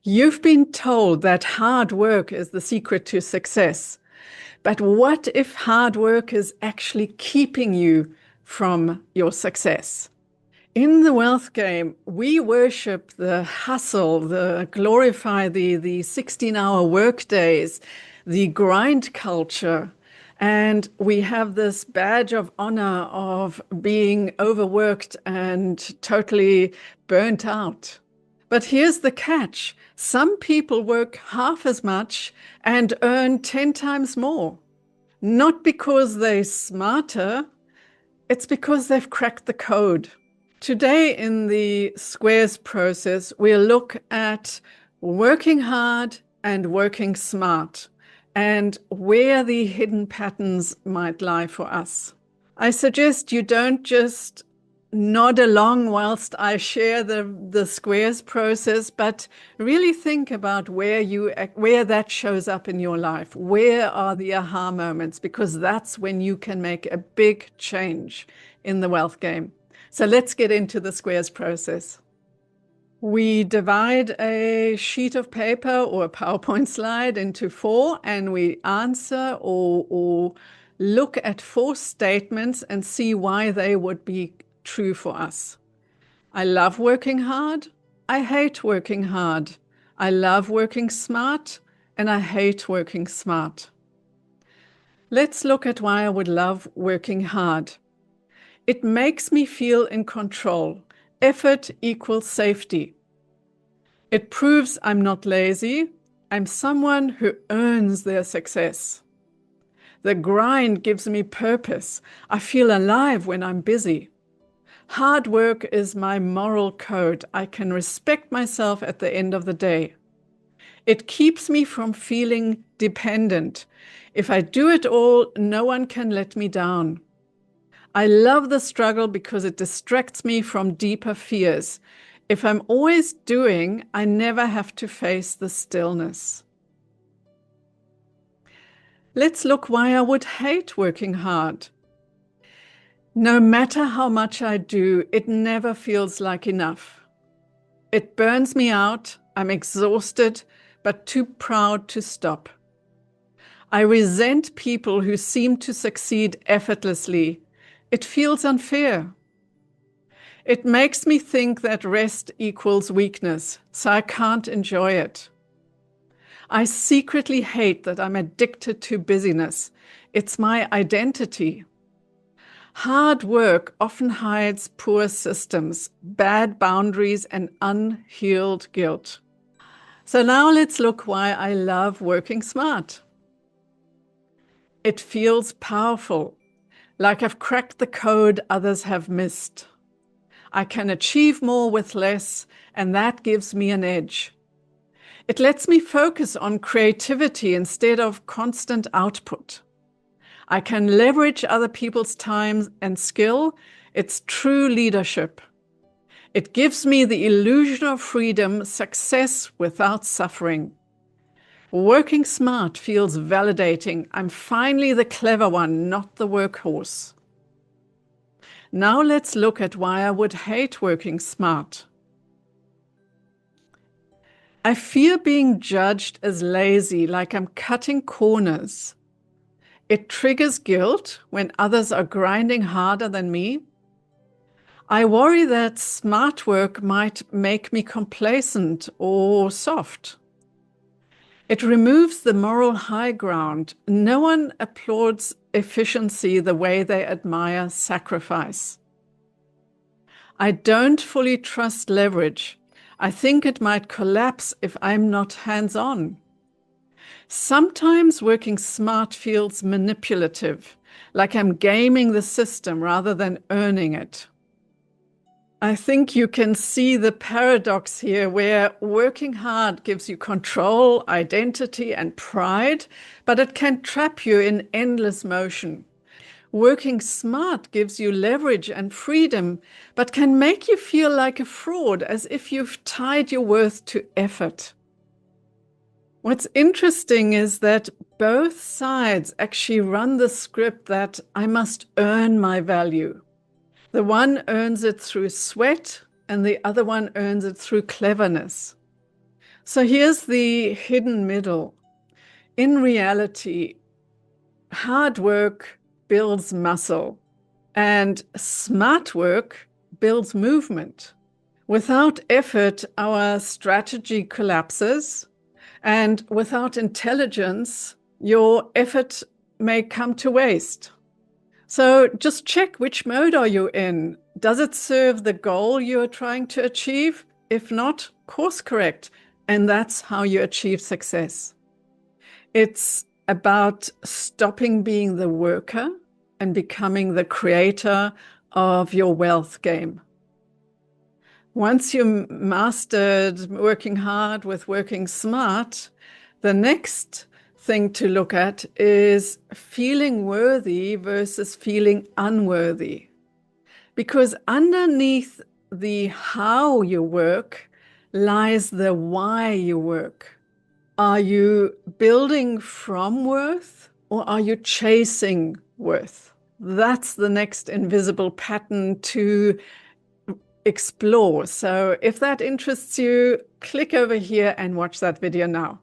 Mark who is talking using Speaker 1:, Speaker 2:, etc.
Speaker 1: You've been told that hard work is the secret to success. But what if hard work is actually keeping you from your success? In the wealth game, we worship the hustle, glorify the 16-hour work days, the grind culture, and we have this badge of honor of being overworked and totally burnt out. But here's the catch. Some people work half as much and earn 10 times more. Not because they're smarter, it's because they've cracked the code. Today in the Squares process, we'll look at working hard and working smart and where the hidden patterns might lie for us. I suggest you don't just nod along whilst I share the Squares process, but really think about where that shows up in your life. Where are the aha moments? Because that's when you can make a big change in the wealth game. So let's get into the Squares process. We divide a sheet of paper or a PowerPoint slide into 4, and we answer or look at 4 statements and see why they would be true for us. I love working hard. I hate working hard. I love working smart, and I hate working smart. Let's look at why I would love working hard. It makes me feel in control. Effort equals safety. It proves I'm not lazy. I'm someone who earns their success. The grind gives me purpose. I feel alive when I'm busy. Hard work is my moral code. I can respect myself at the end of the day. It keeps me from feeling dependent. If I do it all, no one can let me down. I love the struggle because it distracts me from deeper fears. If I'm always doing, I never have to face the stillness. Let's look why I would hate working hard. No matter how much I do, it never feels like enough. It burns me out. I'm exhausted, but too proud to stop. I resent people who seem to succeed effortlessly. It feels unfair. It makes me think that rest equals weakness, so I can't enjoy it. I secretly hate that I'm addicted to busyness. It's my identity. Hard work often hides poor systems, bad boundaries, and unhealed guilt. So now let's look why I love working smart. It feels powerful, like I've cracked the code others have missed. I can achieve more with less, and that gives me an edge. It lets me focus on creativity instead of constant output. I can leverage other people's time and skill. It's true leadership. It gives me the illusion of freedom, success without suffering. Working smart feels validating. I'm finally the clever one, not the workhorse. Now let's look at why I would hate working smart. I fear being judged as lazy, like I'm cutting corners. It triggers guilt when others are grinding harder than me. I worry that smart work might make me complacent or soft. It removes the moral high ground. No one applauds efficiency the way they admire sacrifice. I don't fully trust leverage. I think it might collapse if I'm not hands-on. Sometimes working smart feels manipulative, like I'm gaming the system rather than earning it. I think you can see the paradox here where working hard gives you control, identity, and pride, but it can trap you in endless motion. Working smart gives you leverage and freedom, but can make you feel like a fraud, as if you've tied your worth to effort. What's interesting is that both sides actually run the script that I must earn my value. The one earns it through sweat, and the other one earns it through cleverness. So here's the hidden middle. In reality, hard work builds muscle and smart work builds movement. Without effort, our strategy collapses, and without intelligence, your effort may come to waste. So just check, which mode are you in? Does it serve the goal you're trying to achieve? If not, course correct. And that's how you achieve success. It's about stopping being the worker and becoming the creator of your wealth game. Once you mastered working hard with working smart, the next thing to look at is feeling worthy versus feeling unworthy. Because underneath the how you work lies the why you work. Are you building from worth, or are you chasing worth? That's the next invisible pattern to explore. So if that interests you, click over here and watch that video now.